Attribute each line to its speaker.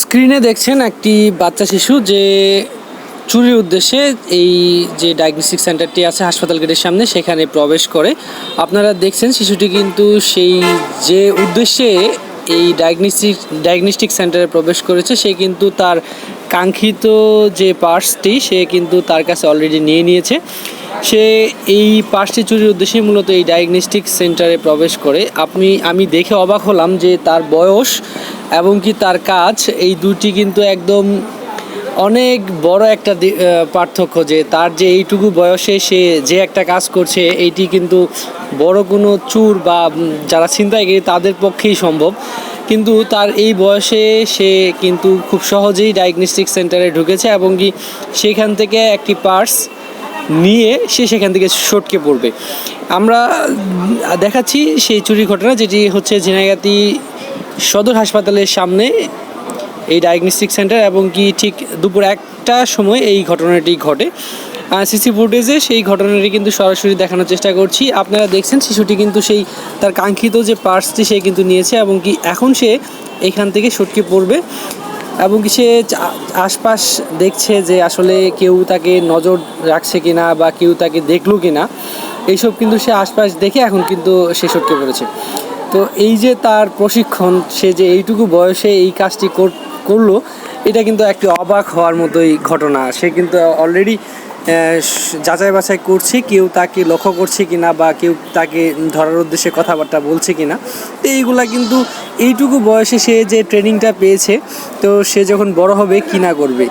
Speaker 1: স্ক্রিনে দেখছেন একটি বাচ্চা শিশু যে চুরির উদ্দেশ্যে এই যে ডায়াগনস্টিক সেন্টারটি আছে হাসপাতাল গেটের সামনে সেখানে প্রবেশ করে। আপনারা দেখছেন শিশুটি কিন্তু সেই যে উদ্দেশ্যে এই ডায়াগনস্টিক সেন্টারে প্রবেশ করেছে সে কিন্তু তার কাঙ্ক্ষিত যে পার্সটি সে কিন্তু তার কাছে অলরেডি নিয়ে নিয়েছে। সে এই পার্সটি চুরির উদ্দেশ্যে মূলত এই ডায়াগনস্টিক সেন্টারে প্রবেশ করে। আমি দেখে অবাক হলাম যে তার বয়স এবং কি তার কাজ এই দুটি কিন্তু একদম অনেক বড় একটা পার্থক্য, যে তার যে এইটুকু বয়সে সে যে একটা কাজ করছে এইটি কিন্তু বড় কোনো চোর বা যারা ছিনতাইকারী তাদের পক্ষেই সম্ভব, কিন্তু তার এই বয়সে সে কিন্তু খুব সহজেই ডায়াগনস্টিক সেন্টারে ঢুকেছে এবং কি সেখান থেকে একটি পার্স নিয়ে সে সেখান থেকে সটকে পড়বে। আমরা দেখাচ্ছি সেই চুরির ঘটনা, যেটি হচ্ছে ঝিনাইগাতি সদর হাসপাতালের সামনে এই ডায়াগনস্টিক সেন্টার, এবং কি ঠিক দুপুর 1টার সময় এই ঘটনাটি ঘটে। সিসি ফুটেজে সেই ঘটনাটি কিন্তু সরাসরি দেখানোর চেষ্টা করছি। আপনারা দেখছেন শিশুটি কিন্তু সেই তার কাঙ্ক্ষিত যে পার্সটি সে কিন্তু নিয়েছে এবং কি এখন সে এখান থেকে সটকে পড়বে এবং কি সে আশপাশ দেখছে যে আসলে কেউ তাকে নজর রাখছে কিনা বা কেউ তাকে দেখলো কিনা, এইসব কিন্তু সে আশপাশ দেখে এখন কিন্তু সে সটকে পড়েছে। তো এই যে তার প্রশিক্ষণ, সে যে এইটুকু বয়সে এই কাজটি করলো, এটা কিন্তু একটি অবাক হওয়ার মতোই ঘটনা। সে কিন্তু অলরেডি যাচাই বাছাই করছে কেউ তাকে লক্ষ্য করছে কিনা বা কেউ তাকে ধরার উদ্দেশ্যে কথাবার্তা বলছে কিনা। তো এইগুলা কিন্তু এইটুকু বয়সে সে যে ট্রেনিংটা পেয়েছে, তো সে যখন বড় হবে কি না করবে।